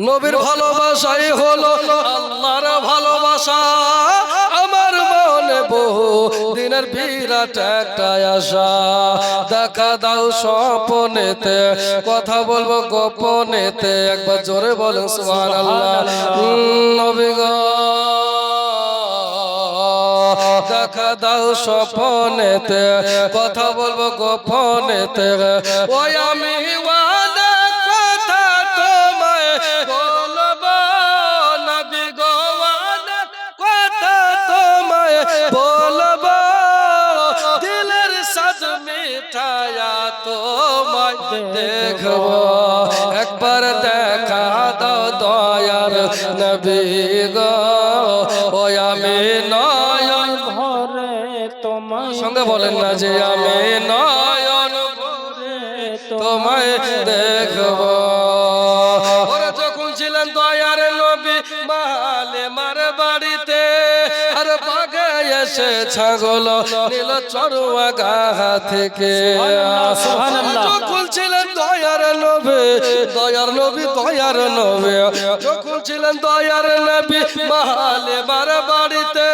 নবীর ভালোবাসাই হলো আল্লাহর ভালোবাসা। আমার মনে বহু দিনের বিরাট একটা আশা, দেখা দাও স্বপনেতে, কথা বলবো গোপনেতে। একবার জোরে বলুন সুবহানাল্লাহ। নবী গো দেখা দাও স্বপনেতে, কথা বলবো গোপনেতে। ওই আমি দেখবো, একবার দেখা দাও দয়ার নবী গো। ওই আমি নয়ন ভরে তোমায়, সঙ্গে বলেন না যে আমি নয়ন ভরে তোমায় দেখবো। ওরা যখন ছিলেন দয়ার নবী মাহালে মার বাড়িতে, আর বাগে এসে ছাগল নিল চড়ুয়া গা থেকে। যখন ছিলেন দয়ার নবী, দয়ার নবী, দয়ার নবী, যখন ছিলেন দয়ার নবী মাহালে মার বাড়িতে,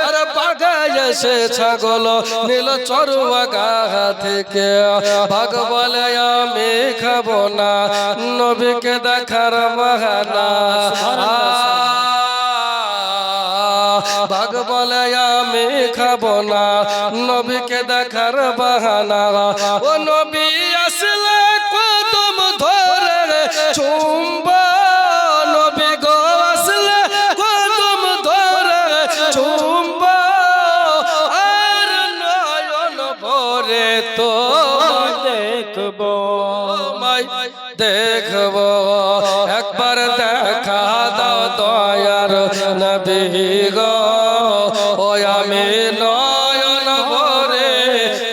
আর বাগে এসে ছাগল নিল চড়ুয়া গা থেকে। ভাগ বলে আমি খাবো না নবীকে দেখার বাহানা, ভাগ বলে আমি খাবো না নবীকে দেখার বাহানা। ও নবী আসলে কদম ধরে চুম্বা, নবী গো আসলে কদম ধরে চুম্বা, আর নয়ন ভরে তো দেখবো, দেখবো। একবার দেখা দাও দয়ার নবী গো। ওই আমি নয়ন ভরে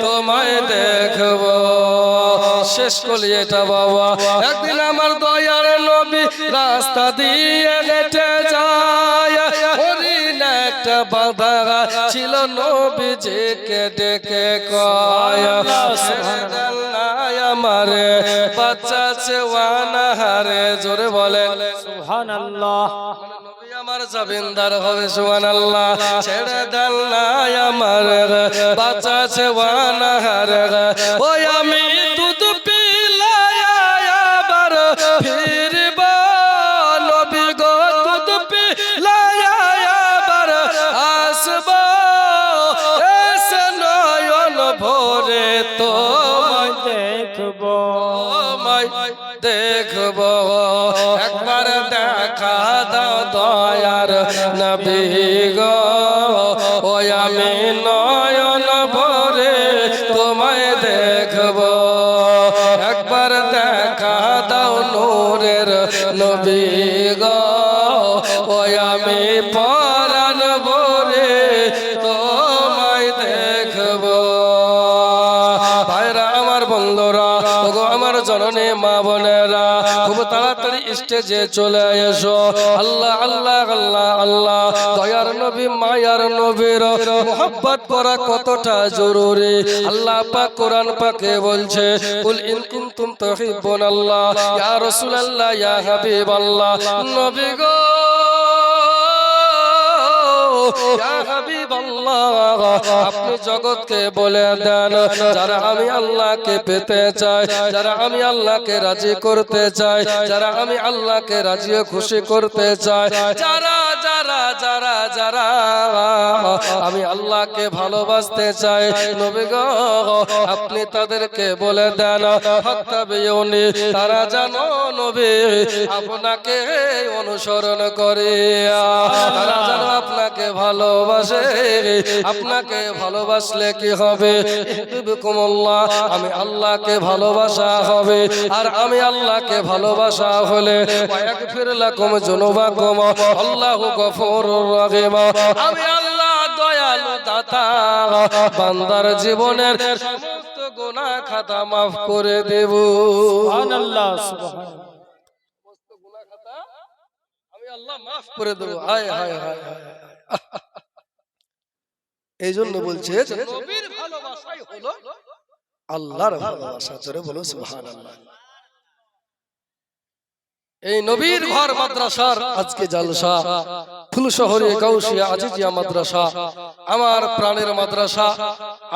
তোমায় দেখবো। শেষ করলি এটা বাবা। একদিন আমার দয়ার নবী রাস্তা দিয়ে হেঁটে যায়, হরিণ একটা বাঁধা ছিল, নবীজিকে ডেকে কয় আমারে বাচ্চা চেওয়ানা হারে। জোরে বলেন সুবহানাল্লাহ। আমার জাবিনদার হবে সুবহানাল্লাহ। ছেড়ে দেন না আমার বাচ্চা চেওয়ানা হারে। ওই আমি দুধ পিলায়া আবার ফিরব, নবী গো দুধ পিলায়া আবার আসব, এসে নয়ন ভরে তো দেখবো, দেখবো। একবার দেখা দাও দয়ার নবী গো। ওই আমি নয়ন ভরে তোমায় দেখবো। একবার দেখা দাও নূরের নবী গো। ওই আমি পরাণ ভরে তোমায় দেখবো। ভাইরা আমার, বন্ধুরা, আমার জননী মা বোনেরা, খুব তাড়াতাড়ি স্টেজে চলে এসো। আল্লাহ আল্লাহ আল্লাহ আল্লাহ। দয়ার নবী মায়ার নবীর মুহাব্বত করা কতটা জরুরি। আল্লাহ পাক কোরআন পাকে বলছে, কুল ইন কুনতুম তুহিব্বুনাল্লাহ ইয়া রাসূলুল্লাহ ইয়া হাবিবাল্লাহ। নবী গো ইয়া হাবিবাল্লাহ, আপনি জগৎকে বলে দেন, যারা আমি আল্লাহকে পেতে চাই, যারা আমি আল্লাহকে রাজি করতে চাই, যারা আমি আল্লাহকে রাজি খুশি করতে চাই, যারা যারা যারা যারা আমি আল্লাহকে ভালোবাসতে চাই, নবী গো আপনি তাদেরকে বলে দেন, ফাত্তাবিউনি, তারা যেন নবী আপনাকে অনুসরণ করে, তারা যেন আপনাকে ভালোবাসে। আপনাকে ভালোবাসলে কি হবে? ইহবিবকুমুল্লাহ, আমি আল্লাহকে ভালোবাসা হবে। আর আমি আল্লাহকে ভালোবাসা হলে ওয়ায়াগফির লাকুম যুনুবাকুম, আল্লাহু গফুরুর রহিম, আমি আল্লাহ দয়ালু দাতা, বান্দার জীবনের সমস্ত গুনাহ খাতা মাফ করে দেব। সুবহানাল্লাহ, সুবহানাল্লাহ। সমস্ত গুনাহ খাতা আমি আল্লাহ মাফ করে দেব। হায় হায় হায় হায়। এই জন্য বলছে নবীর ভালোবাসাই হলো আল্লাহর ভালোবাসা। জোরে বলো সুবহানাল্লাহ। এই নবীর ঘর মাদ্রাসার আজকে জালসা, ফুলশহরে গাউসিয়া আজিজিয়া মাদ্রাসা আমার প্রাণের মাদ্রাসা।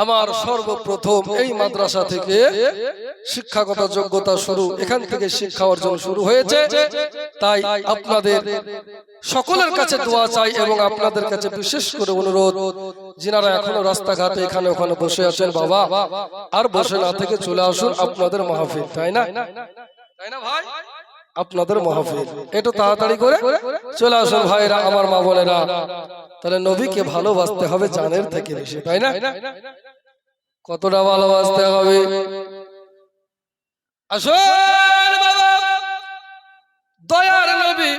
আমার সর্বপ্রথম এই মাদ্রাসা থেকে শিক্ষাগত যোগ্যতা শুরু, এখান থেকে শিক্ষা অর্জন শুরু হয়েছে। তাই আপনাদের সকলের কাছে দোয়া চাই এবং আপনাদের কাছে বিশেষ করে অনুরোধ, যিনারা এখনো রাস্তাঘাটে এখানে ওখানে বসে আছেন, বাবা আর বসে না থেকে চলে আসুন আপনাদের মাহফিল, তাই না? তাই না ভাই? আপনাদের মাহফিল একটু তাড়াতাড়ি করে চলে আসুন ভাইরা, আমার মা বোনেরা। তাহলে নবীকে ভালোবাসতে হবে জানের থেকে বেশি, তাই না? কতটা ভালোবাসতে হবে? আসুন বাবা, দয়ার নবী,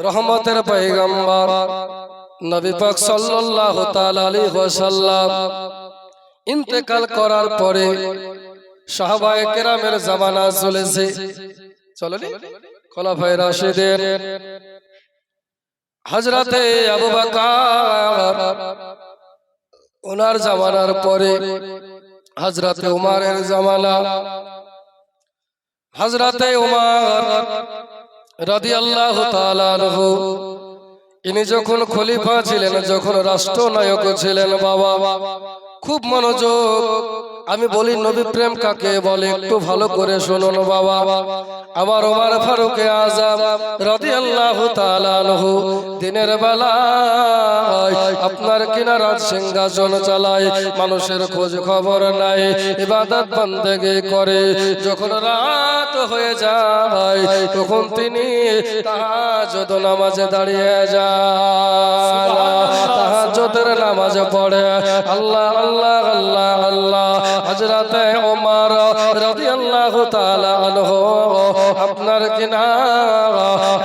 রহমতের পয়গম্বর নবী পাক সাল্লাল্লাহু তাআলা আলাইহি ওয়াসাল্লাম ইন্তেকাল করার পরে সাহাবায়ে কেরামের জামানা চলেছে, চলেনি? খোলাফায়ে রাশিদিন হযরতে আবু বকর, ওনার জামানার পরে হযরতে উমরের জামানা। হযরতে উমর রাদিয়াল্লাহু তাআলা আনহু, ইনি যখন খলিফা ছিলেন, যখন রাষ্ট্রনায়ক ছিলেন, বাবা খুব মনোযোগ, আমি বলি নবী প্রেম কাকে বলে একটু ভালো করে শুনুন বাবা। আমার ওমর ফারুক আযম রাদিয়াল্লাহু তাআলা আনহু দিনের বেলায় আপনার কিনারাত সিংহাসন চালায়, মানুষের খোঁজ খবর নাই, ইবাদত বন্দেগি করে। যখন রাত হয়ে যায় তখন তিনি তাহাজ্জুদ নামাজে দাঁড়িয়ে যায়, তাহাজ্জুদের নামাজ পড়ে। আল্লাহ আল্লাহ আল্লাহ আল্লাহ। হযরতে ওমর রাদিয়াল্লাহু তাআলা আনহু আপনার কিনা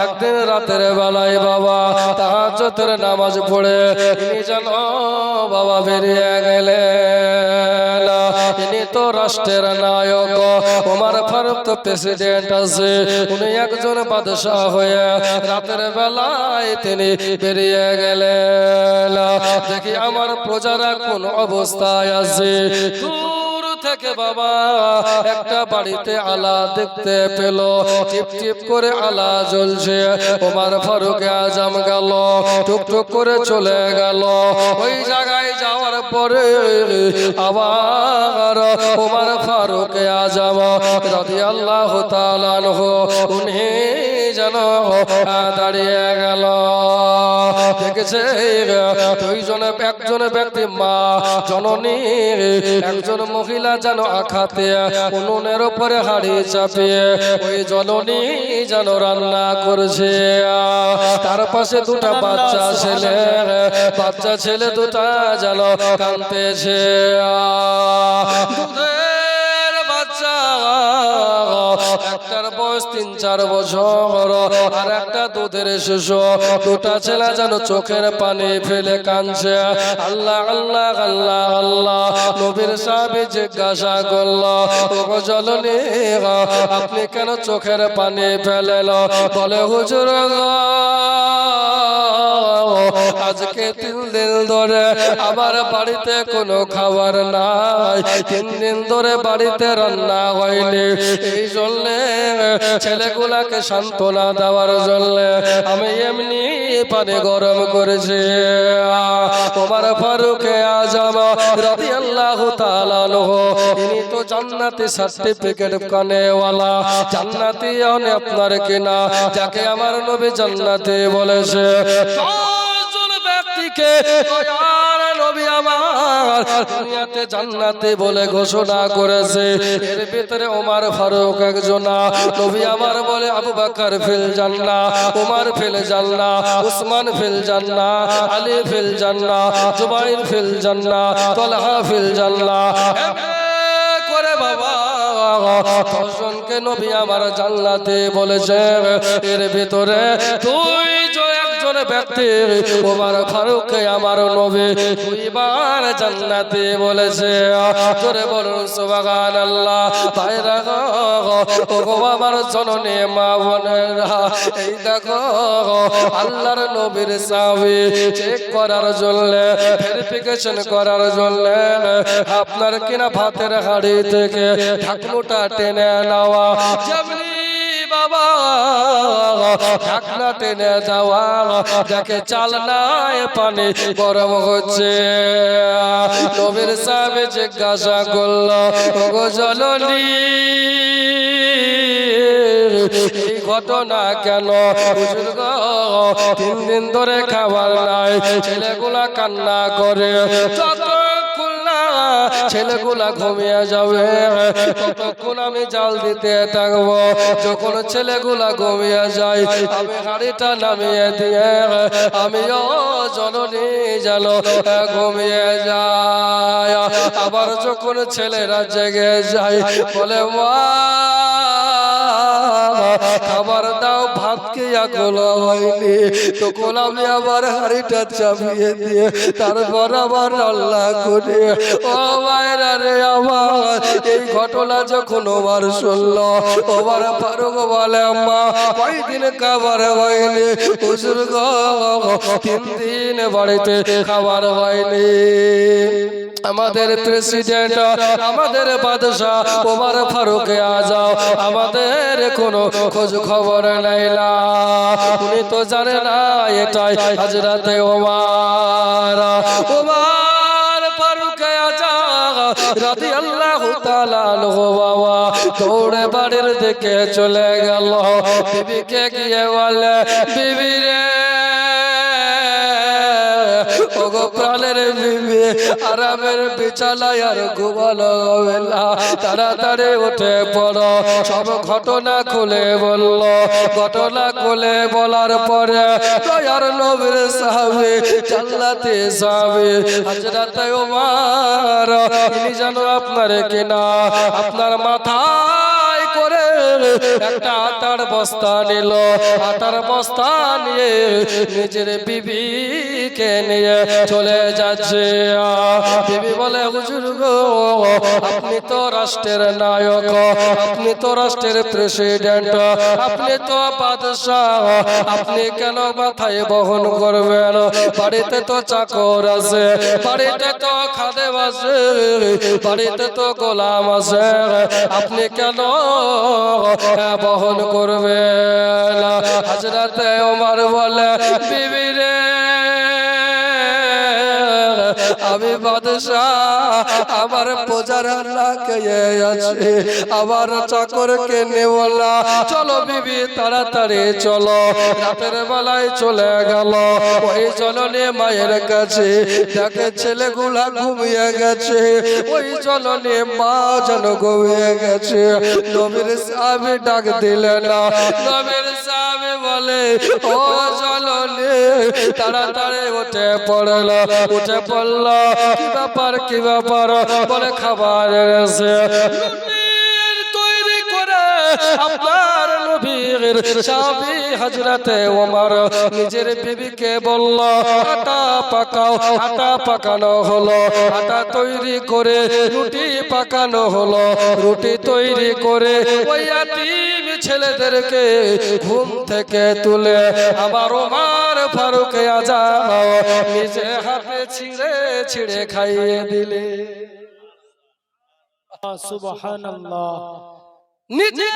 একদিন রাতের বেলায় বাবা তাহাজ্জুদের নামাজ পড়ে তিনি যেন বাবা বেরিয়ে গেলেন। তিনি তো রাষ্ট্রের নায়ক, ওমর ফারুক তো প্রেসিডেন্ট আছে, উনি একজন বাদশাহ হয়ে রাতের বেলায় তিনি বেরিয়ে গেলেন। দেখি আমার প্রজারা কোন অবস্থায় আছে। দূর থেকে বাবা একটা বাড়িতে আলা দেখতে পেল, টিপ টিপ করে আলা জ্বলছে। ওমর ফারুক আযম গেল, টুকটুক করে চলে গেল। ওই জায়গায় যাওয়ার পরে আবার ওমর ফারুক আযম রাদিয়াল্লাহু তাআলা আনহু উনি যেন দাঁড়িয়ে গেল। দেখেছে দুইজনে, একজন ব্যক্তি মা জননী, একজন মহিলা যেন আখাতে উনুনের উপরে হাড়ি চাপিয়ে ওই জননী যেন রান্না করছে। তার পাশে দুটা বাচ্চা ছেলে দুটা যেন কাঁদতেছে। দুধের বাচ্চা, একটার বয়স 3-4 বছর আর একটা দুধের শিশু। দুটা ছেলে যেন চোখের পানি ফেলে কাঁদছে। আল্লাহ আল্লাহ আল্লাহ আল্লাহ। নবীর সাহাবী জিজ্ঞাসা করল, ওগো জননী আপনি কেন চোখের পানি ফেলেন? বলে হুজুর আজকে 3 দিন ধরে আমার বাড়িতে কোনো খাবার নাই, 3 দিন ধরে বাড়িতে রান্না হয়নি। এই জন্য ছেলেগুলাকে সান্ত্বনা দেওয়ার জন্য আমি এমনি পানি গরম করেছি। ওমর ফারুক আযম রাদিয়াল্লাহু তাআলা আনহু ইনি তো জান্নাতি সার্টিফিকেট কানেওয়ালা, জান্নাতি আপনার কিনা, যাকে আমার নবী জান্নাতি বলেছে। নবী আমার দুনিয়াতে জান্নাতে বলে ঘোষণা করেছে, এর ভিতরে ওমর ফারুক একজন। নবী আমার বলে আবু বকর ফিল জান্নাহ, ওমর ফিল জান্নাহ, উসমান ফিল জান্নাহ, আলী ফিল জান্নাহ, জুবাইর ফিল জান্নাহ, তালহা ফিল জান্নাহ করে বাবা 10 জনকে নবী আমার জান্নাতে বলেছে। এর ভিতরে একজন ব্যক্তি ওমর ফারুক আমার নবী 2 বার জান্নাতে বলেছে। জোরে বলুন সুবহানাল্লাহ। ভাইরা গো আমার জননী মা বোনেরা, এই দেখো আল্লাহর নবীর সাহাবী চেক করার জন্য, ভেরিফিকেশন করার জন্য আপনার কিনা ভাতের হাড়ি থেকে ঢাকনুটা টেনে নেওয়া। যেমনি বাবা ঢাকনা টেনে দেওয়া, দেখে চাল নাই পানি গরম হচ্ছে। নবীর সাহেব জিজ্ঞাসা করলো, ওগো জননী এই ঘটনা কেন? হুজুর গো 3 দিন ধরে খাবার নাই, ছেলেগুলা কান্না করে, যতক্ষণ না ছেলেগুলা ঘুমিয়ে যাবে ততক্ষণ আমি জাল দিতে থাকবো। যখন ছেলেগুলা ঘুমিয়ে যায় আমি হাড়িটা নামিয়ে দিয়ে আমিও জননী যেন ঘুমিয়ে যায়। আবার যখন ছেলেরা জেগে যায় বলে মা খাবার দাও, ভাত খেয়া গোলা হয়নি। তখন আমি আবার হাড়িটা চাপিয়ে দিয়ে তারপর আবার রান্না করে, ও মায়েরা রে আমার এই ঘটনা যখন ওবার শুনল ওবার ফারুক বলে মা কয়দিন খাবার হয়নি? হুজুর গো 3 দিন বাড়িতে খাবার হয়নি। আমাদের প্রেসিডেন্ট, আমাদের বাদশাহ ওমর ফারুক আজম আমাদের কোনো খোঁজ খবর নাই না, উনি তো জানে না এটাই হযরতে ওমর ফারুক আজম রাদিয়াল্লাহু তাআলা আনহু বাবা দৌড়ে বাড়ির দিকে চলে গেল। বিবিকে গিয়ে বলে, বিবি রে ওগো প্রাণের বিবি আরামের বিছানায় আর ঘুমানো হবে না, তাড়াতাড়ি উঠে পড়ো। সব ঘটনা খুলে বলল। ঘটনা খুলে বলার পরে দয়ার নবীর সাহাবী জান্নাতি সাহাবী হযরতে ওমর তিনি যেন আপনার কিনা আপনার মাথায় করে একটা আটার বস্তা নিল। আটার বস্তা নিয়ে নিজের বিবিকে নিয়ে চলে যাচ্ছে। বিবি বলে, হুজুর গো আপনি তো রাষ্ট্রের নায়ক, আপনি তো রাষ্ট্রের প্রেসিডেন্ট, আপনি তো বাদশাহ, আপনি কেন মাথায় বহন করবেন? বাড়িতে তো চাকর আছে, বাড়িতে তো খাদেম আছে, বাড়িতে তো গোলাম আছে, আপনি কেন বহন করবেন? হযরতে ওমর বলে, বিবি রে আমি বাদশাহ, আমার প্রজার আল্লাহকে আছে, আমার চাকরকে নেব না। চলো বিবি তাড়াতাড়ি চলো। রাতের বেলায় চলে গেল ওই জননী মায়ের কাছে, দেখে ছেলেগুলা ঘুমিয়ে গেছে, ওই জননী মা যেন ঘুমিয়ে গেছে। নবীর সাহাবী ডাক দিলেন, নবীর সাহাবী বলে, ও জননী তাড়াতাড়ি উঠে পড়ল। উঠে পড়ল, কি ব্যাপার কি ব্যাপার? বলে খাবার এসে তৈরি করে আপনার নবীর সাহাবী হযরতে ওমর নিজের বিবিকে বলল, আটা পাকাও। আটা পাকানো হলো, আটা তৈরি করে রুটি পাকানো হলো। রুটি তৈরি করে ওই ইয়াতীম ছেলেদেরকে ঘুম থেকে তুলে আমার ওমর ফারুক আজম নিজে হাতে ছিঁড়ে ছিঁড়ে খাইয়ে দিলে। সুবহানাল্লাহ। নিজে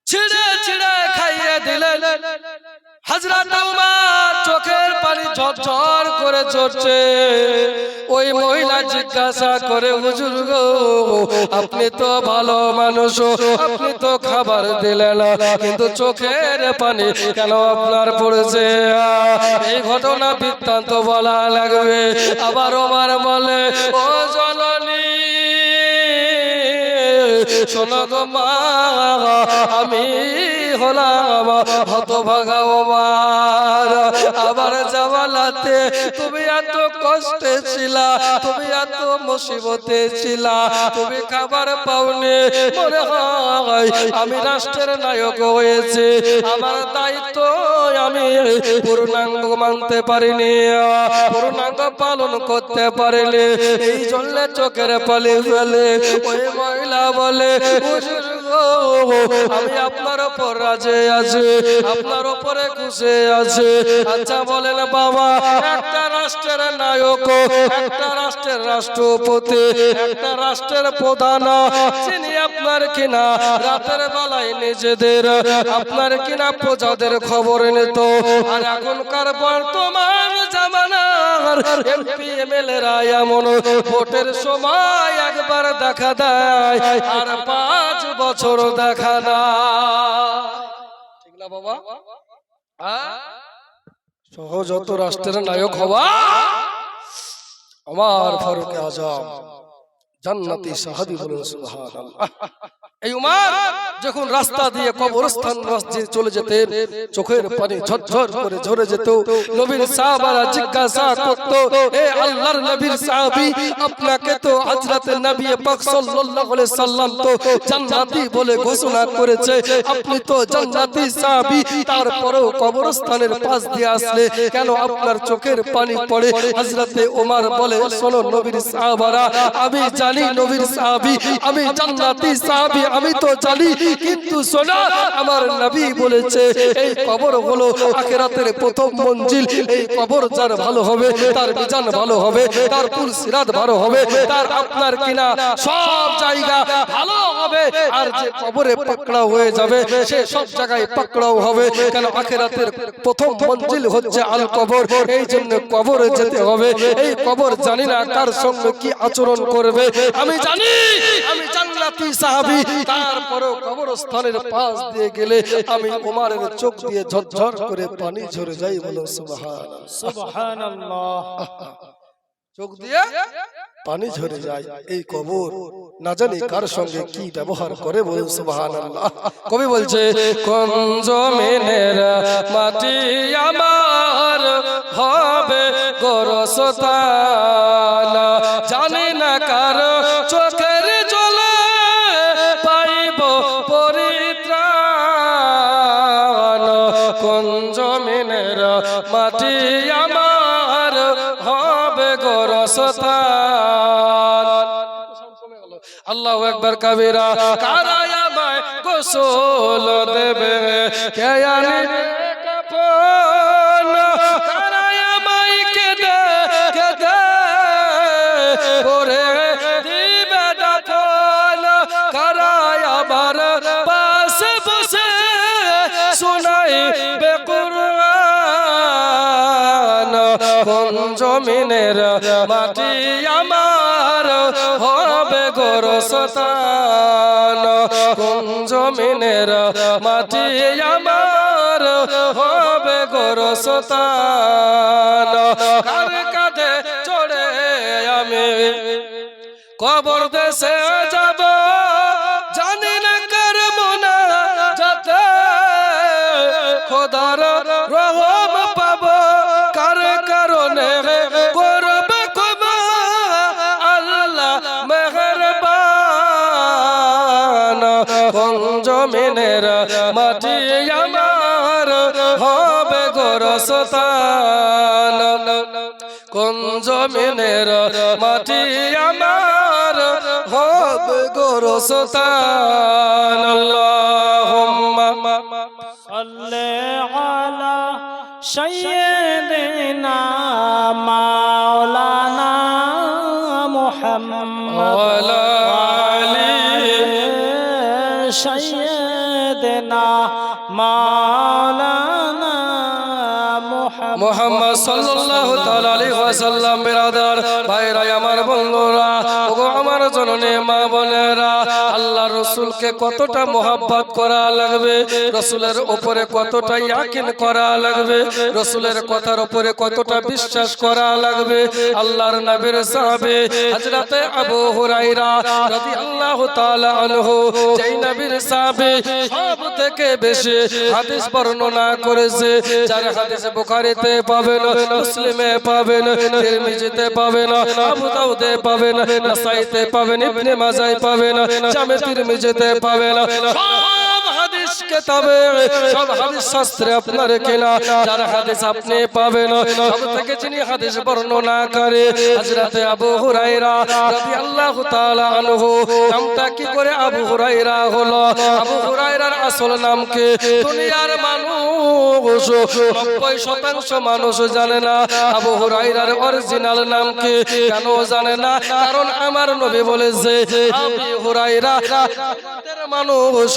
ছিঁড়ে ছিঁড়ে খাইয়ে দিলেন। হযরত ওমর চোখের পানি ঝরঝর করে ঝরছে। ওই মহিলা জিজ্ঞাসা করে, হুজুর গো আপনি তো ভালো মানুষ, আপনি তো খাবার দিলেন, কিন্তু চোখের পানি কেন আপনার পড়েছে? এই ঘটনা বৃত্তান্ত বলা লাগবে। আবার ওমর বলে, ও জননী শোনো গো মা, আমি হলাম হতভাগা ওমর। আবার জামালাতে তুমি এত কষ্টে ছিলা, তুমি এত মুসিবতে ছিলা, তুমি খাবার পাওনি। মনে হয় আমি রাষ্ট্রের নায়ক হয়েছে, আমার দায়িত্ব আমি পূর্ণাঙ্গ মানতে পারিনি, পূর্ণাঙ্গ পালন করতে পারিনি, এই জন্য চোখের পানি ফেলে। ওই মহিলা বলে, হুজুর গো আমি আপনার উপর রাজি আছি, আপনার উপরে খুশি আছি। আচ্ছা বলেন বাবা, একটা রাষ্ট্রের নায়ক, একটা রাষ্ট্রের রাষ্ট্রপতি, একটা রাষ্ট্রের প্রধান যিনি আপনার কিনা রাতের বেলায় নিজেদের আপনার কিনা প্রজাদের খবর নিত। আর এখনকার বর্তমান জামানার এমপি এমএলএরা এমন ভোটের সময় একবার দেখা দেয় আর 5 বছর দেখা না। ঠিক না বাবা? সহজত রাষ্ট্রের নায়ক হওয়া আমার ফারুক আজম জান্নাতি সাহাবী বলুন সুবহানাল্লাহ। এই উমর যখন রাস্তা দিয়ে কবরস্থান মসজিদ চলে যেতেন চোখের পানি ঝরঝর করে ঝরে যেত। নবীর সাহাবারা জিজ্ঞাসা করত, হে আল্লাহর নবীর সাহাবী, আপনাকে তো হযরত নবী পাক সাল্লাল্লাহু আলাইহি সাল্লাম তো জান্নাতি বলে ঘোষণা করেছে, আপনি তো জান্নাতি সাহাবী, তারপরেও কবরস্থানের পাশ দিয়ে আসলে কেন আপনার চোখের পানি পড়ে? হযরত ওমর বলে, শোনো নবীর সাহাবারা, আমি জানি নবীর সাহাবী, আমি জান্নাতি সাহাবী, আমি তো জানি, কিন্তু শোনো আমার নবী বলেছে এই কবর হলো আখিরাতের প্রথম মঞ্জিল। এই কবর যার ভালো হবে তার মিজান ভালো হবে, তার পুলসিরাত ভালো হবে, তার আপনার কিনা সব জায়গা ভালো হবে। আর যে কবরে পাকড়াও হয়ে যাবে সে সব জায়গায় পাকড়াও হবে। কেন আখিরাতের প্রথম মঞ্জিল হচ্ছে আল কবর। এই জন্য কবরে যেতে হবে। এই কবর জানি না কার সঙ্গে কি আচরণ করবে, আমি জানি আমি জান্নাতি সাহাবী, তারপরেও কবরস্থানের পাশ দিয়ে গেলে আমি ওমরের চোখ দিয়ে ঝরঝর করে পানি ঝরে যায়। বলো সুবহানাল্লাহ সুবহানাল্লাহ। চোখ দিয়ে পানি ঝরে যায়। এই কবর না জানি কার সঙ্গে কি ব্যবহার করে। বলুন সুবহানাল্লাহ। কবি বলছে, কোন জমিনের মাটি আমার হবে গোরস্থান, জানি না কার চোখের জলে পাইব পরিত্রাণ। কোন জমিনের মাটি আমার হবে গোরস্থান। আল্লাহু আকবার কবীরা। কারা আমায় গোসল দেবে, কে আনবে কাফন, কারা আমায় কেঁদে কেঁদে করে দিবে দাফন, কারা আবার পাশে বসে শোনাইবে কুরআন। কোন জমিনের মাটি আমার হবে গোরস্থান, কোন জমিনের মাটি আমার হবে গোরস্থান। কার কাঁধে চড়ে আমি কবর দেশে যাব, জানি না কার মনে যাতে খোদার রহম পাব, কার কারণে করবে ক্ষমা আল্লাহ মেহেরবান। কোন জমিনের মাটি আমার হবে গোরস্থান, কোন জমিনের মাটি আমার হবে গোরস্থান। আল্লাহুম্মা সাল্লি আলা সাইয়্যিদিনা মাওলানা মুহাম্মদ ওয়ালা আলি সাইয়্যিদিনা মাওলানা মুহাম্মদ সাল্লাল্লাহু তাআলা আলাইহি ওয়াসাল্লাম। বিরাদার ভাইরা আমার বন্ধুরা, ওগো আমার জননী মা বোনেরা, আল্লাহ রাসূলকে কতটা মহব্বত করা লাগবে, রাসূলের উপরে কতটা ইয়াকিন করা লাগবে, রাসূলের কথার উপরে কতটা বিশ্বাস করা লাগবে। আল্লাহর নবীর সাহাবী হযরতে আবু হুরায়রা রাদিয়াল্লাহু তাআলা আনহু, যেই নবীর সাহাবী সব থেকে বেশি হাদিস বর্ণনা করেছে, যার হাদিস বুখারীতে পাবেন, মুসলিমে পাবেন, তিরমিজিতে পাবেন, আবু দাউদে পাবেন, নাসাইতে পাবেন, ইবনে মাজায় পাবেন, জামে তিরমিজিতে পাবেন। সব হাদিস কিতাবে, সব হাদিস শাস্ত্রে আপনার কিনা যার হাদিস আপনি পাবেন, সব থেকে যিনি হাদিস বর্ণনা করে হযরতে আবু হুরায়রা রাদিয়াল্লাহু তাআলা আনহু। নামটা কি করে আবু হুরায়রা হলো? আবু হুরায়রার আসল নাম কি দুনিয়ার মানুষ মানুষ 90% মানুষ জানে না আবু হুরায়রার অরিজিনাল নাম কি। কেন জানে না? কারণ আমার নবী বলেছে আবু হুরায়রা মানুষ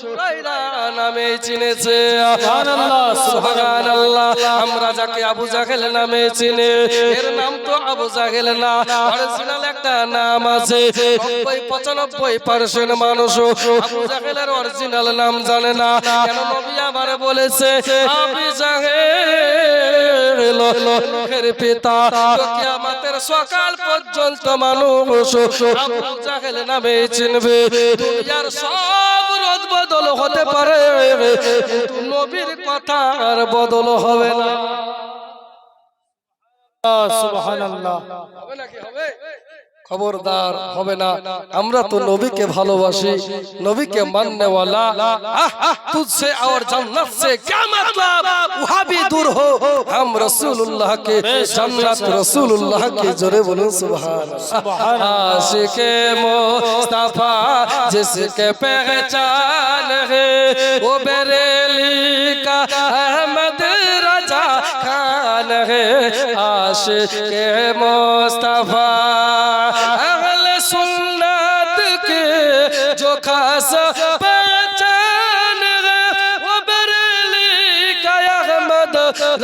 হুরায়রা নামে চিনেছে। সুবহানাল্লাহ, সুবহানাল্লাহ। আমরা যাকে আবু জাহেল নামে চিনি এর নাম তো আবু জাহেল না, অরিজিনাল একটা নাম আছে। 90-95% মানুষ আবু জাহেলের অরিজিনাল নাম জানে না। কেন? নবী আবার বলেছে আবু জাহেল নূহের পিতা। তো কিয়ামতের সকাল পর্যন্ত মানুষ আবু জাহেল নামে চিনবে। দুনিয়ার সব রদ বদল হতে পারে কিন্তু নবীর কথার বদল হবে না। সুবহানাল্লাহ। হবে নাকি? হবে? খবরদার হবে না। আমরা তো নবীকে ভালোবাসি, নবীকে मानने वाला। तुझसे और जन्नत से क्या मतलब, वहां भी दूर हो। हम रसूलुल्लाह के जन्नत रसूलुल्लाह के जोरे बोलो सुभान अल्लाह। आशिके मुस्तफा जिसके पहचान है वो बरेली का अहमद रजा खान है। आशिके मुस्तफा अहले सुन्नत के जो खास पहचान है वो बरेली का अहमद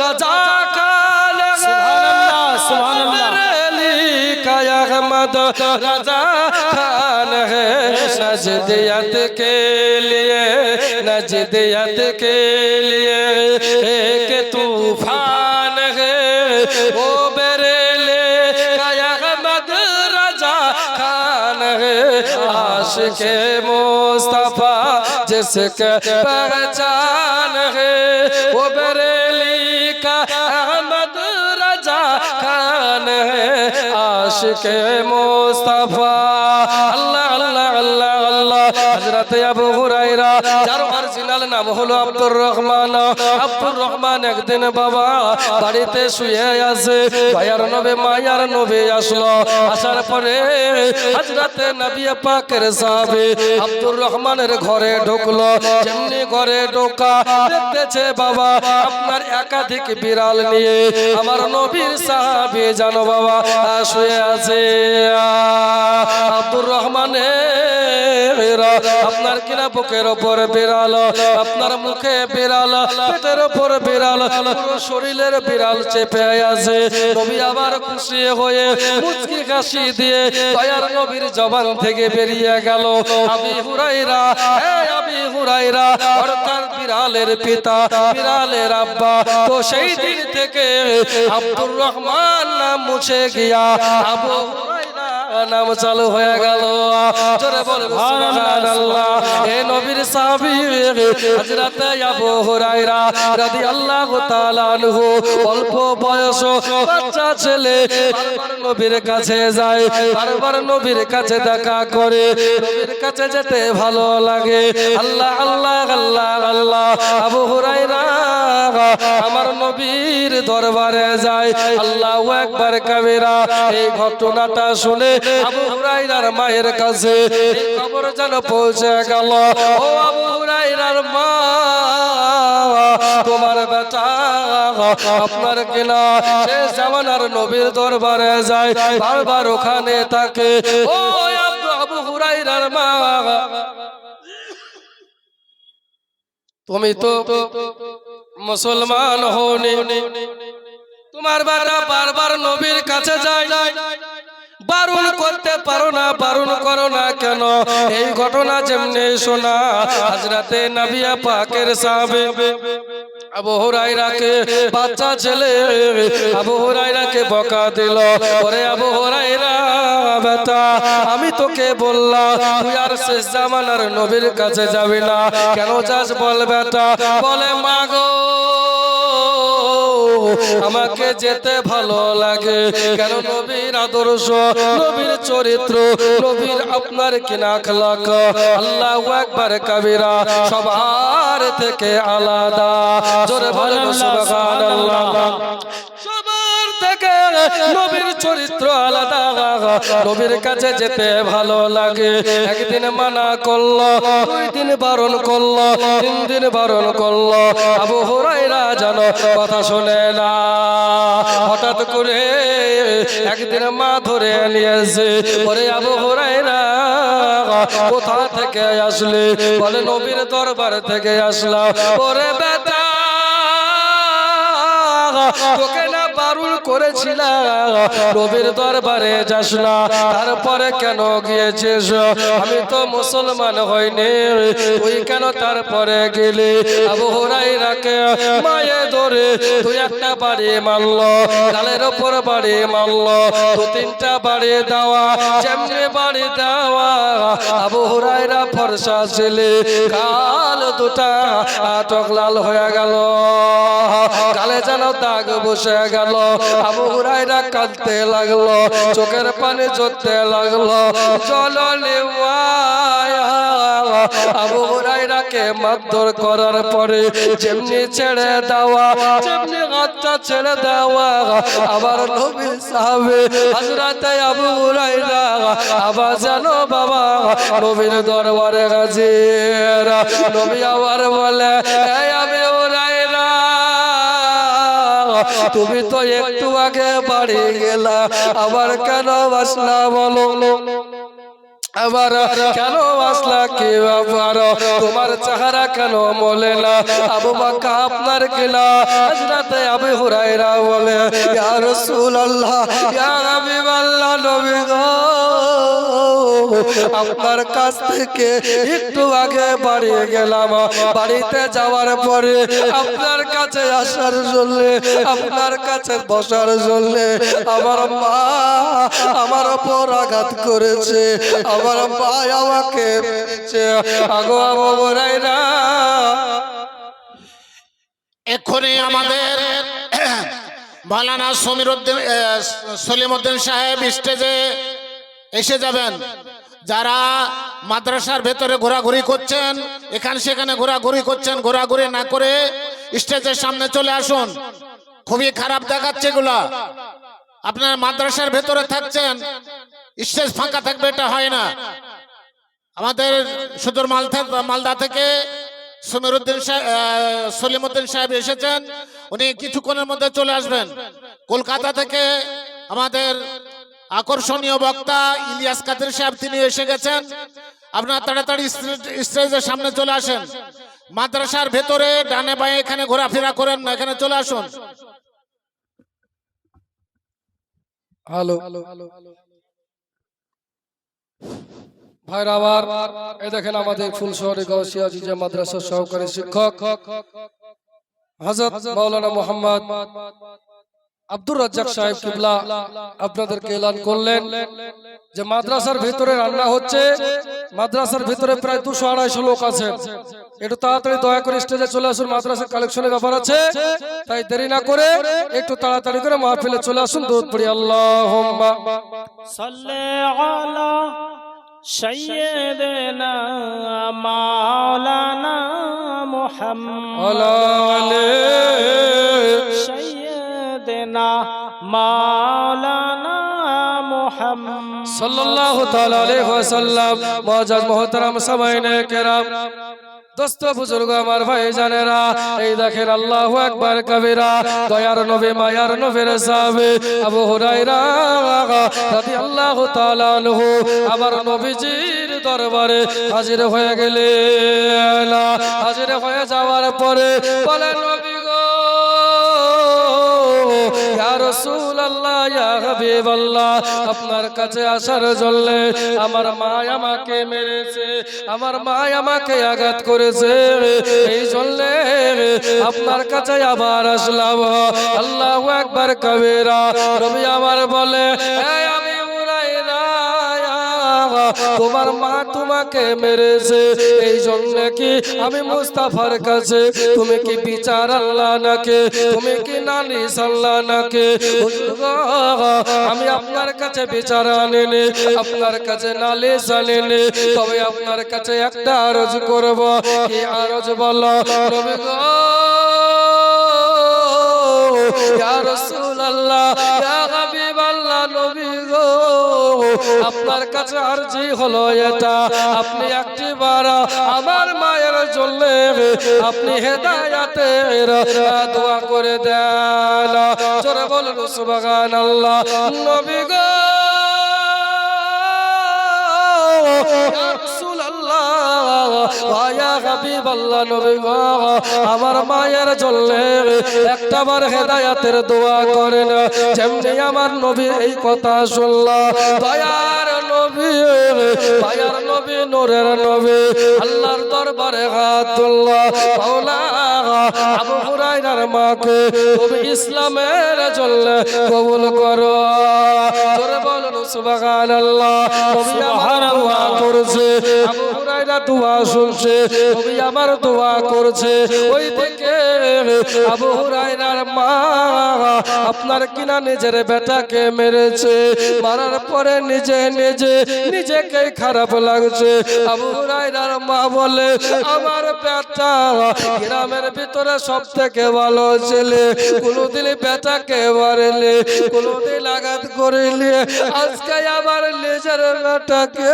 रजा खान है। सुभानअल्लाह, सुभानअल्लाह। बरेली का अहमद रजा खान है। नजदियत के लिए, नजदियत के लिए एक तूफान है वो बरेली का अहमद रजा खान है। आशिके मुस्तफा जिसके पहचान है वो बरेली का अहमद रजा खान है। आशिके मुस्तफा अल्लाह अल्लाह अल्लाह अल्लाह। हजरत अबू हुरायरा যার অরিজিনাল নাম হলো আব্দুর রহমান। আব্দুর রহমান একদিন বাবা বাড়িতে শুয়ে আছে, ভাইয়ার নবী মায়ার নবী আসলো। আসার পরে হযরত নবী পাকের সাহাবী আব্দুর রহমানের ঘরে ঢুকলো। যেমনি ঘরে ঢোকা দেখতেছে বাবা আপনার একাধিক বিড়াল নিয়ে আমার নবীর সাহাবী জানো বাবা শুয়ে আছে। আব্দুর রহমানের আপনার কিনা বুকের উপর বিড়াল, আপনার মুখে বিড়াল, পেটের উপর বিড়াল, পুরো শরীরের বিড়াল চেপে আছে। নবী আবার খুশি হয়ে মুচকি হাসি দিয়ে দয়ার নবীর জবান থেকে বেরিয়ে গেল আবু হুরায়রা, হে আবু হুরায়রা অর্থাৎ বিড়ালের পিতা, বিড়ালের আব্বা। তো সেই দিন থেকে আব্দুর রহমান নাম মুছে গিয়া আবু হুরায়রা নাম চালু হয়ে গেল। জোরে বলুন সুবহানাল্লাহ। হে নবীর সাহাবী হযরত আবু হুরায়রা রাদিয়াল্লাহু তাআলা আনহু অল্প বয়স বাচ্চা ছেলে বারবার নবীর কাছে যায়, বারবার নবীর কাছে দেখা করে, নবীর কাছে যেতে ভালো লাগে। আল্লাহ আল্লাহ আল্লাহ আল্লাহ। আবু হুরায়রা আমার নবীর দরবারে যায়। আল্লাহু আকবার কাবীরা। এই ঘটনাটা শুনে আবু হুরায়রার মায়ের কাছে এই খবর যেন পৌঁছে গেল। ও আবু হুরায়রার মা, তোমার বেটা আপনার কিনা শেষ জামানার নবীর দরবারে যায়, বারবার ওখানে থাকে। ও আবু হুরায়রার মা, তুমি তো মুসলমান হওনি, তোমার বেটা বারবার নবীর কাছে যায়, বারণ করতে পারো না, বারণ করো না কেন? এই ঘটনা যেমনি শোনা হযরতে নবী পাকের সাহাবী আবু হুরায়রাকে বাচ্চা ছেলে আবু হুরায়রাকে বকা দিল। ওরে আবু হুরায়রা বেটা, আমি তোকে বললাম তুই আর শেষ জামানার নবীর কাছে যাবি না, কেন যাস বল বেটা? বলে মা গো আমাকে যেতে ভালো লাগে। কেন? নবীর আদর্শ, নবীর চরিত্র, নবীর আপনার কিনা আখলাক আল্লাহু আকবার কাবীরা সবার থেকে আলাদা। জোরে বলেন সুবহানাল্লাহ। সবার থেকে নবীর চরিত্র আলাদা, নবীর কাছে যেতে ভালো লাগে। একদিন মানা করলো, 2 দিন বারণ করলো, 3 দিন বারণ করলো। আবু হুরায়রা যেন কথা শোনে না। হঠাৎ করে একদিন মা ধরে নিয়েছে, ওরে আবু হুরায়রা কোথা থেকে আসলে? বলে নবীর দরবার থেকে আসলাম। ওরে বেটা, তোকে না বারণ করেছিলাম নবীর দরবারে যাস না, তারপরে কেন গিয়েছিস? আমি তো মুসলমান হইনি, তুই কেন তারপরে গেলি? আবু হুরায়রাকে মায়ে ধরে 2-1টা বাড়ি মারলো, গালের উপর বাড়ি মারলো, 2-3টা বাড়ি দেওয়া। যেমনি বাড়ি দেওয়া, আবু হুরায়রা ফর্সা ছেলে, গাল দুটা আটক লাল হয়ে গেল, গালে যেন দাগ বসে গেল। আবু হুরায়রা কাঁদতে লাগলো, চোখের পানি ঝরতে লাগলো। চলনে আবু হুরায়রাকে মারধর করার পরে যেমনি ছেড়ে দেওয়া, যেমনি হাতটা ছেড়ে দেওয়া, আবার নবী সাহাবে হযরতে আবু হুরায়রা আবার জানো বাবা নবীর দরবারে হাজির। নবী আবার বলে, এই আবু হুরায়রা, তুমি তো একটু আগে বাড়ি গেলা, আবার কেন আসলা বলো? আবার কেন আসলা? কি ব্যাপার? তোমার চেহারা কেন বলে না? আবু বকর আপনার কিনা? হযরতে আবু হুরায়রা বলে, ইয়া রাসূলুল্লাহ, ইয়া হাবিবাল্লাহ, নবী গো, আপনার কাছ থেকে একটু আগে বাড়ি গেলাম, বাড়িতে যাওয়ার পরে আপনার কাছে আসার জন্য, আপনার কাছে বসার জন্য আমার মা আমার উপর আঘাত করেছে, আমার ভাই আমাকে মেরেছে। আগো আবু হুরায়রা, এক্ষুনি আমাদের মাওলানা সলিমউদ্দিন সাহেব স্টেজে এসে যাবেন। যারা মাদ্রাসার ভেতরে ঘোরাঘুরি করছেন, এখানে সেখানে ঘোরাঘুরি করছেন, ঘোরাঘুরি না করে স্টেজের সামনে চলে আসুন। খুবই খারাপ দেখাচ্ছে এগুলা। আপনারা মাদ্রাসার ভেতরে থাকছেন, স্টেজ ফাঁকা থাকবে, এটা হয় না। আমাদের সুদূর মালদা থেকে সলিমউদ্দিন সাহেব এসেছেন, উনি কিছুক্ষণের মধ্যে চলে আসবেন। কলকাতা থেকে আমাদের আকর্ষণীয় বক্তা ইলিয়াস কাদের সাহেব, তিনি এসে গেছেন। আপনারা তাড়াতাড়ি স্টেজের সামনে চলে আসেন। মাদ্রাসার ভেতরে ডানে বাঁয়ে এখানে ঘোরাফেরা করেন না, এখানে চলে আসুন। হ্যালো ভাইরা আমার, এই দেখেন আমাদের ফুলশহরে গাউসিয়া জিজা মাদ্রাসার সহকারী শিক্ষক হযরত মাওলানা মোহাম্মদ আব্দুর রাজ্জাক সাহেব কিবলা আপনাদেরকে এলান করলেন যে মাদ্রাসার ভিতরে রান্না হচ্ছে। মাদ্রাসার ভিতরে প্রায় 200-250 লোক আছে। একটু তাড়াতাড়ি দয়া করে স্টেজে চলে আসুন, মাদ্রাসার কালেকশনের ব্যাপার আছে, তাই দেরি না করে একটু তাড়াতাড়ি করে মাহফিলে চলে আসুন। দরুদ পড়ি। আল্লাহুম্মা সাল্লি আলা সাইয়্যিদিনা মাওলানা মুহাম্মদ আলী সাইয়্যিদিনা মাওলানা মুহাম্মদ সাল্লাল্লাহু তাআলা আলাইহি ওয়াসাল্লাম। মুআজ্জাজ মুহতারাম সামাইনে কেরাম, দোস্ত বুজুর্গ আমার ভাই জানেরা, এই দেখেন আল্লাহু আকবার কবিরা, দয়ার নবী মায়ার নবীর সাহাবী আবু হুরায়রা রাদিয়াল্লাহু তাআলা আনহু আবার নবীজির দরবারে হাজির হয়ে গেলেন। হাজির হয়ে যাওয়ার পরে বলেন, নবী গো, ইয়া রাসূলুল্লাহ, ইয়া হাবিবাল্লাহ, আপনার কাছে আসার জন্য আমার মা আমাকে মেরেছে, আমার মা আমাকে আঘাত করেছে, এই জন্য আপনার কাছে আবার আসলাম। আল্লাহু আকবার কবিরা। নবী আমার বলে, এই আমি হুরায়রা, তোমার মা তোমাকে মেরেছে, এই জন্য কি আমি মুস্তাফার কাছে, তুমি কি বিচার আল্লাহ নাকি, তুমি কি নালিশ আল্লাহ নাকি? আমি আপনার কাছে বিচার আনিনি, আপনার কাছে নালিশ আনিনি, তবে আপনার কাছে একটা আরজ করব। কি আরজ বলো? নবী গো, ইয়া রাসূলুল্লাহ, ইয়া হাবিব নবী গো আপনার কাছে আরজি হলো এটা আপনি একটিবার আমার মায়ের জন্য আপনি হেদায়েতের দোয়া করে দেন জোরে বলুন সুবহানাল্লাহ নবী গো আমার মায়ের জন্য একটাবার হেদায়েতের দোয়া করেন যেমনি আমার নবী এই কথা শুনলা দয়ার নবী দয়ার নবী নূরের নবী আল্লাহর দরবারে হাত তুললা মাওলা আবু হুরায়রার মাকে তুমি ইসলামের জন্য কবুল করো জোরে বলুন সুবহানাল্লাহ নবী আমার দোয়া করছে আবু হুরায়রা দোয়া শুনছে নবী আমার দোয়া করছে ওই থেকে আবু হুরায়রার মা আপনার কিনা নিজের বেটাকে মেরেছে মারার পরে নিজেকে খারাপ লাগছে আবু হুরায়রার মা বলে আমার বেটা গ্রামের ভিতরে সবথেকে ভালো ছেলে কোনদিন বেটাকে মারলে কোনদিন আঘাত করিলে আজকে আবার নিজের বেটাকে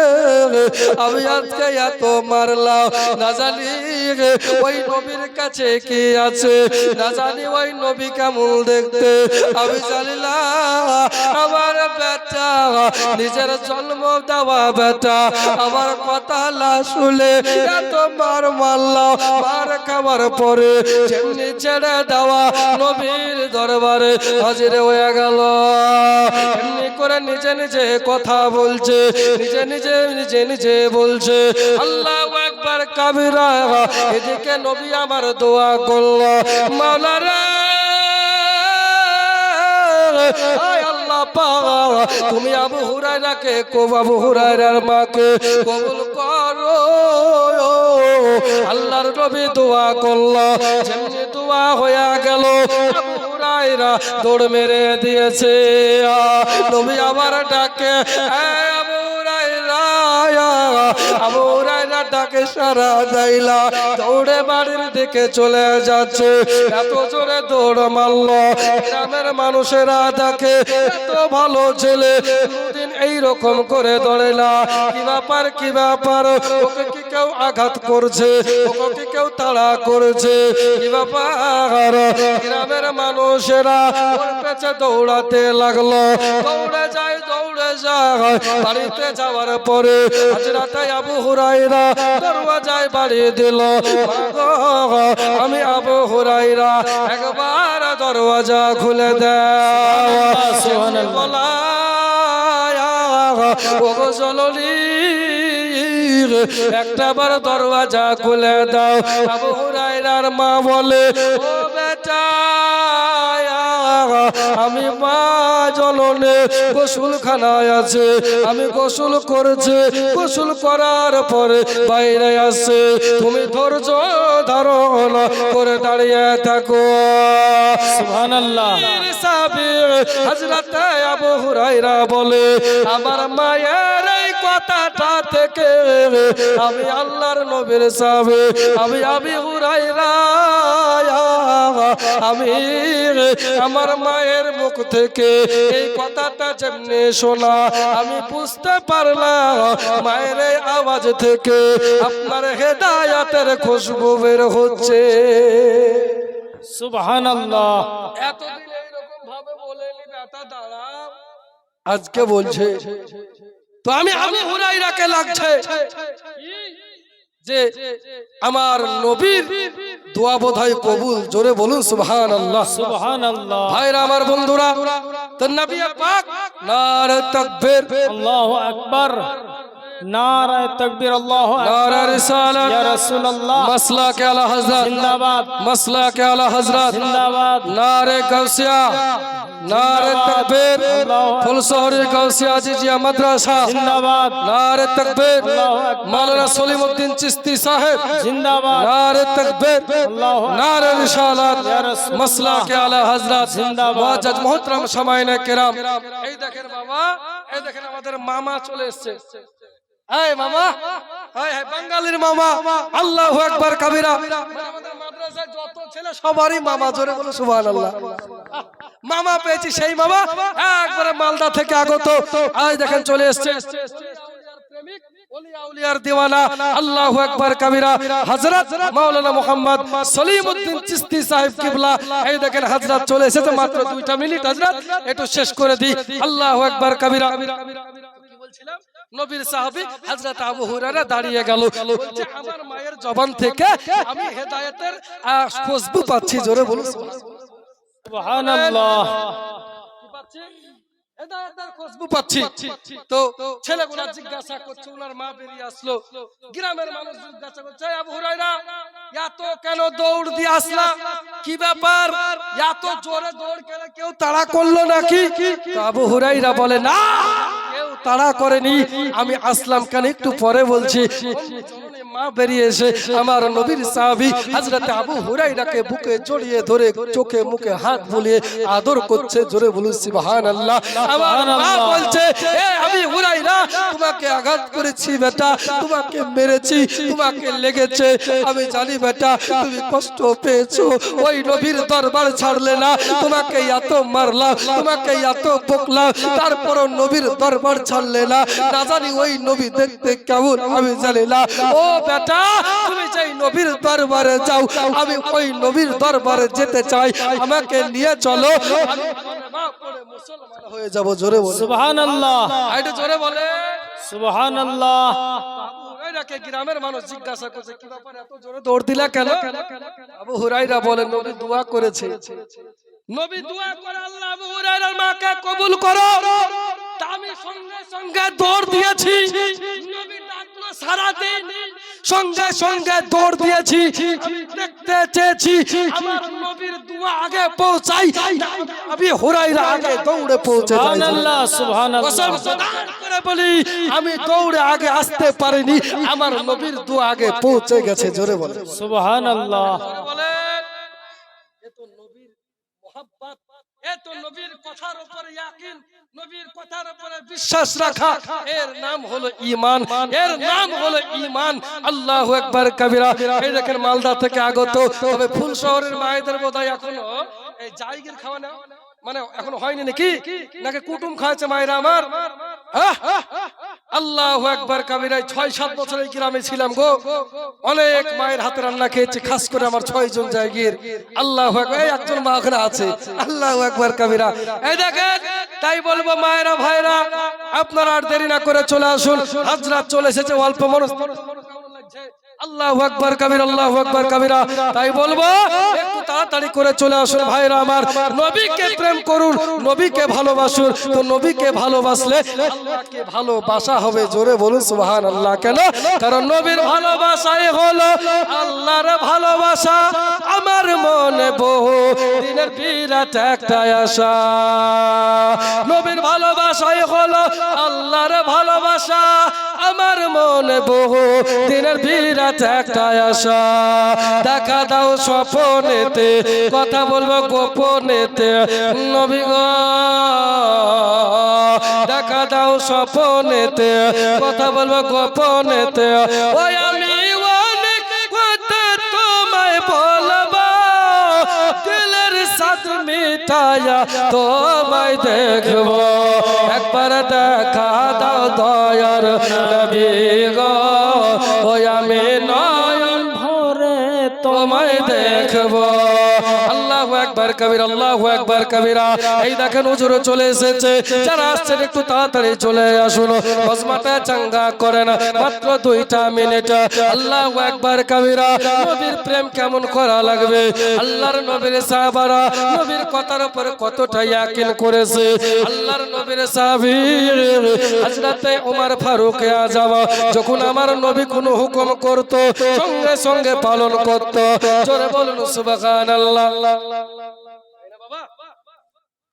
আমি আজকে এত মারলাম না জানি ওই নবীর কাছে কি আছে না জানি ওই নবী কেমন দেখতে আমি জানি না আমার বেটা নিজের জন্ম দেওয়া বেটা আমার কথা না শুনে এত মার মারলাম মার খাবার পরে যেমনি ছেড়ে দেওয়া নবীর দরবারে হাজির হয়ে গেল এমনি করে নিজে কথা বলছে নিজে বলছে আল্লাহু আকবার কাবিরা এদিকে নবী আমার দোয়া করলো মাওলানা আল্লাহ পাক তুমি আবু হুরায়রাকে আবু হুরায়রার মাকে কবুল করো আল্লাহর নবী দোয়া করলো যেমনি দোয়া হয়ে গেল আবু হুরায়রা দৌড় মেরে দিয়েছে নবী আবার ডাকে আবু হুরায়রা আবু হুরায়রা ডাকে সারা দেয়লা দৌড়ে বাড়ির দিকে চলে যাচ্ছে এত জোরে দৌড় মারলো গ্রামের মানুষেরা দেখে এত ভালো ছেলে কোনদিন এইরকম করে দৌড়ে না কি ব্যাপার ওকে কি কেউ আঘাত করছে ওকে কি কেউ তাড়া করছে কি ব্যাপার গ্রামের মানুষেরা ওর পেছনে দৌড়াতে লাগলো দৌড়ে যায় বাড়িতে যাওয়ার পরে হযরত আবু হুরায়রা দরওয়াজায় বাড়ি দিল আমি আবু হুরায়রা একবার দরওয়াজা খুলে দাও সুবহানাল্লাহ ওগো জননী একটাবার দরওয়াজা খুলে দাও আবু হুরায়রার মা বলে ও বেটা আমি মা জননে গোসলখানায় আছে আমি গোসল করছে গোসল করার পরে বাইরে আসছে তুমি ধৈর্য ধারণ করে দাঁড়িয়ে থাকো সুবহানাল্লাহ হযরত আবু হুরায়রা বলে আমার মায়ের এই কথাটা থেকে আমি আল্লাহর নবীর সাহাবী আমি আবু হুরায়রা আমি আমার মায়ের মুখ থেকে এই কথাটা যেমনি শোনা আমি বুঝতে পারলাম মায়ের এই আওয়াজ থেকে আপনার হেদায়েতের খুশবু বের হচ্ছে সুবহানাল্লাহ এতদিন এইরকম ভাবে বলে বেটা দাঁড়াও আজকে বলছে তো আমি আবু হুরায়রাকে লাগছে যে আমার নবীর দোয়া বোধহয় কবুল জোরে বলুন সুবহানাল্লাহ সুবহানাল্লাহ ভাইরা আমার বন্ধুরা তো নবী পাক নারে তাকবীর আল্লাহু আকবার নারে তাকবীর আল্লাহু আকবার নারে রিসালাত ইয়া রাসূলুল্লাহ মাসলাক আলা হযরত জিন্দাবাদ মাসলাক আলা হযরত জিন্দাবাদ নারে গাউসিয়া নারে তাকবীর ফুলশহরি গাউসিয়া জিজিয়া মাদ্রাসা জিন্দাবাদ নারে তাকবীর মাওলানা সলিমউদ্দিন চিশতি সাহেব জিন্দাবাদ নারে তাকবীর নারে রিসালাত রাসূলুল্লাহ মাসলাক আলা হযরত জিন্দাবাদ মুআজ্জাজ মুহতারাম সামাইনে কেরাম এই দেখেন বাবা এই দেখেন আমাদের মামা চলে এসেছে এই মামা এই বাঙালির মামা আল্লাহু আকবার কাবীরা আমাদের মাদ্রাসায় যত ছেলে সবারই মামা জোরে বলো সুবহানাল্লাহ মামা পেয়েছি, সেই মামা একবারে মালদা থেকে আগত, আজ দেখেন চলে এসছে আউলিয়ার দিওয়ানা, আল্লাহু আকবার কবিরা, হযরত মাওলানা মুহাম্মদ সলিমউদ্দিন চিশতি সাহেব কিবলা। এই দেখেন হযরত চলে এসেছে, মাত্র 2টা মিনিট হযরত একটু শেষ করে দিই। আল্লাহু আকবার কবিরা। কি বলছিলাম? নবীর সাহাবী হযরত আবু হুরায়রা দাঁড়িয়ে গেল, বলছে আমার মায়ের জবান থেকে আমি হেদায়েতের খুশবু পাচ্ছি। জোরে বলুন সুবহানাল্লাহ। কি পাচ্ছি? হেদায়েতের খুশবু পাচ্ছি। তো ছেলেগুলো জিজ্ঞাসা করছে, ওনার মা বেরিয়ে আসলো, গ্রামের মানুষ জিজ্ঞাসা করছে, আবু হুরায়রা এত কেন দৌড় দিয়ে আসলা, কি ব্যাপার, এত জোরে দৌড় করে কেউ তাড়া করলো নাকি? তো আবু হুরায়রা বলে, না কেউ তাড়া করেনি, আমি আসলাম কেন একটু পরে বলছি। মা বেরিয়ে এসে আমার নবীর সাহাবী হযরত আবু হুরায়রাকে বুকে জড়িয়ে ধরে চোখে মুখে হাত বুলিয়ে আদর করছে। জোরে বলুন সুবহানাল্লাহ। আমার মা বলছে, এ আবু হুরায়রা, তোমাকে আঘাত করেছি বেটা, তোমাকে মেরেছি, তোমাকে লেগেছে, আমি জানি বেটা তুমি কষ্ট পেয়েছো, ওই নবীর দরবার ছাড়লে না, তোমাকে এত মারলাম, তোমাকে এত বকলাম, তারপরও নবীর দরবার ছাড়লে না, না জানি ওই নবী দেখতে কেমন আমি জানি না। ও বেটা, তুমি যেই নবীর দরবারে যাও, আমি ওই নবীর দরবারে যেতে চাই, আমাকে নিয়ে চলো, আমি কালেমা পড়ে মুসলমান হয়ে যাব। জোরে বলো সুবহানাল্লাহ। আইটা জোরে বলে সুবহানাল্লাহ। আবু হুরায়রাকে গ্রামের মানুষ জিজ্ঞাসা করছে, কি ব্যাপার এত জোরে দৌড় দিলা কেন? আবু হুরায়রা বলে, নবী দোয়া করেছে, নবী দোয়া করে আল্লাহ আবু হুরায়রার মাকে কবুল করো, তা আমি সঙ্গে সঙ্গে দৌড় দিয়েছি, নবী ডাকলো সারা দিন, সঙ্গে সঙ্গে দৌড় দিয়েছি, আমি দেখতে চেয়েছি আমার নবীর দোয়া আগে পৌঁছাই, আবু হুরায়রা আগে দৌড়ে পৌঁছে যায়। সুবহানাল্লাহ। সুবহানাল্লাহ। কসম করে বলি, আমি দৌড়ে আগে আসতে পারিনি, আমার নবীর দোয়া আগে পৌঁছে গেছে। জোরে বলে সুবহানাল্লাহ। বলে এ তো নবীর মোহাব্বত, এ তো নবীর কথার উপরে ইয়াকিন, নবীর কথার উপরে বিশ্বাস রাখা, এর নাম হলো ঈমান, এর নাম হলো ঈমান। আল্লাহু আকবার কবিরা। এই দেখেন মালদা থেকে আগত, তবে ফুল শহরের মায়েদের বোধহয় এখনো এই জায়গির খাওয়া না, মানে এখনো হয়নি নাকি, নাকি কুটুম খাওয়াছে মায়েরা আমার? আল্লাহু আকবার কবিরা। 6-7 বছর এই গ্রামে ছিলাম গো, অনেক মায়ের হাতে রান্না খেয়েছি, খাস করে আমার 6 জন জায়গির। আল্লাহু আকবার। এই একজন মা ওখানে আছে। আল্লাহু আকবার কবিরা। এই দেখেন, তাই বলবো মায়েরা ভাইরা, আপনারা আর দেরি না করে চলে আসুন, হযরত চলে এসেছে, অল্প মানুষ। আল্লাহু আকবার কবিরা, আল্লাহু আকবার কবিরা। তাই বলবো একটু তাড়াতাড়ি করে চলে আসুন ভাইরা আমার, নবীকে প্রেম করুন, নবীকে ভালোবাসুন, তো নবীকে ভালোবাসলে আল্লাহকে ভালোবাসা হবে। জোরে বলুন সুবহানাল্লাহ। কেন? কারণ নবীর ভালোবাসাই হলো আল্লাহর ভালোবাসা, আমার মনে বহু দিনের বিরাট একটা আশা, নবীর ভালোবাসাই হলো আল্লাহর ভালোবাসা, আমার মনে বহু দিনের বিরাট একটা আশা, দেখা দাও স্বপনেতে, কথা বলবো গোপনেতে, নবী গো দেখা দাও স্বপনেতে, কথা বলবো গোপনেতে, ওই আমি অনেক কথা তোমায় বলবো, দিলের সাথ মিটায়া তোমায় দেখবো, একবার দেখা দাও দয়ার নবী গো, ওই আমি নয়ন ভরে তোমায় দেখবো। আল্লাহু আকবার কবিরা, আল্লাহু আকবার কবিরা। এই দেখেন হুজুর চলে এসেছে, যারা আসছেন একটু তাড়াতাড়ি চলে আসুন, বজমাটা চাঙ্গা করেন, মাত্র 2টা মিনিট। আল্লাহু আকবার কবিরা। নবীর প্রেম কেমন করা লাগবে, আল্লাহর নবীর সাহাবারা নবীর কথার উপর কতটা ইয়াকিন করেছে। আল্লাহর নবীর সাহাবী হযরতে ওমর ফারুক আযম যখন আমার নবী কোনো হুকুম করত, সঙ্গে সঙ্গে পালন করত। জোরে বলুন সুবহানাল্লাহ।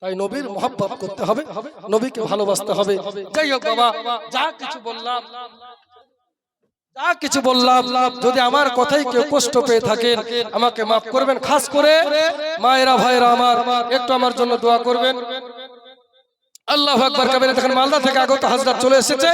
তাই নবীর মহব্বত করতে হবে, নবীকে ভালোবাসতে হবে। যাই হোক বাবা, যা কিছু বললাম, যদি আমার কথাই কেউ কষ্ট পেয়ে থাকেন আমাকে মাফ করবেন। খাস করে মায়েরা ভাইরা আমার, একটু আমার জন্য দোয়া করবেন। আল্লাহু আকবার কবিরা। দেখেন মালদা থেকে আগত হযরত চলে এসেছে,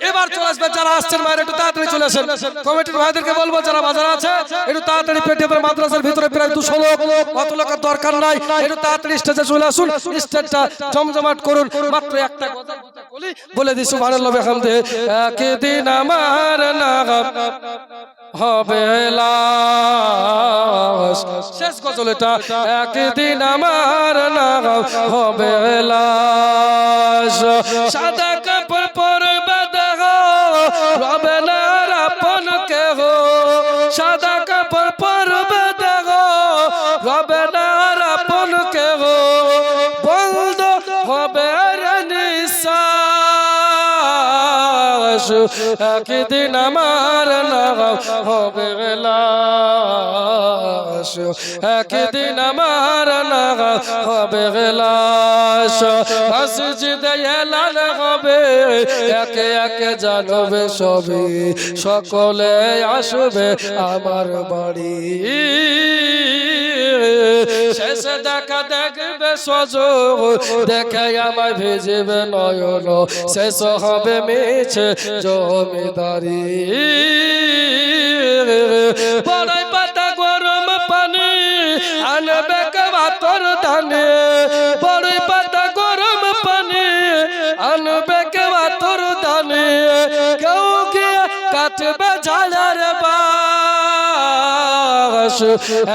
এবার চলে আসবে যারা আসছেন মায়ের একটু তাড়াতাড়ি চলে আসেন। কমিটির ভাইদেরকে বলবো যারা বাজারে আছে একটু তাড়াতাড়ি পেটিএমের মাদ্রাসার ভিতরে প্রায় 200 লোক, অত লোকের দরকার নাই, একটু তাড়াতাড়ি স্টেজে চলে আসুন, স্টেজটা জমজমাট করুন। মাত্র একটা গজল দুটো কলি বলে দিই সুবহানাল্লাহ বিহামদিহি। একদিন আমার নাম হবে লাশ, শেষ গজল এটা। একদিন আমার নাম হবে লাশ, সাদা কাপড় পরবে দেহ, রবে না আর আপন কেহ। সাদা কাপড় পরবে দেহ, রবে না আর আপন কেহ। বন্ধ হবে নিঃশ্বাস, একদিন আমার নাম হবে লাশ, একদিন আমার নাম হবে লাশ। মসজিদে এলান হবে, একে একে জানবে সবে, সকলে আসবে আমার বাড়ি। শেষ দেখা দেখবে সজগ, দেখে আমায় ভিজবে নয়ন, শেষ হবে মিছে জমিদারি। বড়াই পাতা গরম পানি আনবে কেবা তোর ধানে, বড়াই পাতা গরম পানি আনবে কেবা তোর ধানে। কেউ গিয়ে কাটবে ঝাড়ার বাস,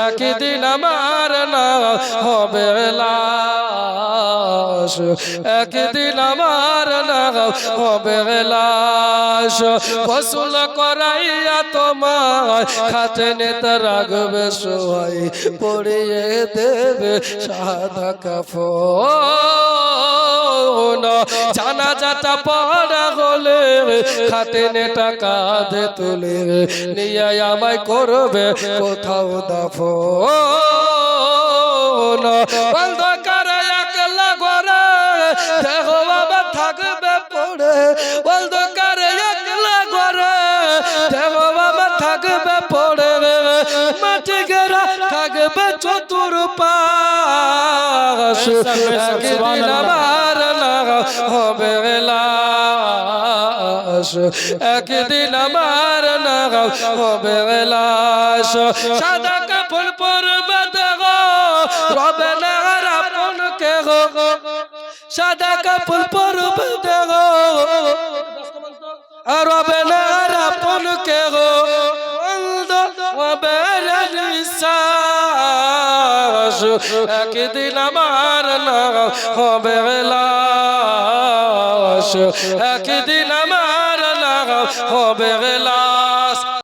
একদিন আমার নাম হবে লাশ, একদিন আমার নাম হবে লাশ। গোসল করাইয়া তোমার খাতে নেতা রাখবে সবাই, পড়িয়ে দেবে সাদা কাফন। জানাজাটা পড়া হলে খাতে নেতা কাঁধে তুলে নিয়ে আমায় করবে কোথাও দাফন। অন্ধকার একলা ঘরে দেহ বাবা থাকবে পড়ে, অন্ধকার একলা ঘরে দেহ বাবা থাকবে পড়ে। মাটি ঘেরা থাকবে চতুর্পাশ, একদিন আমার নাম হবে লাশ, একদিন আমার নাম হবে লাশ। সাদা কাপড় পরবে দেহ, রবে না আর আপন কেহ। সাদা কাপড় পরবে দেহ, রবে না আর আপন কেহ। হবে নিঃশ্বাস, একদিন আমার নাম হবে লাশ, একদিন আমার নাম হবে লাশ।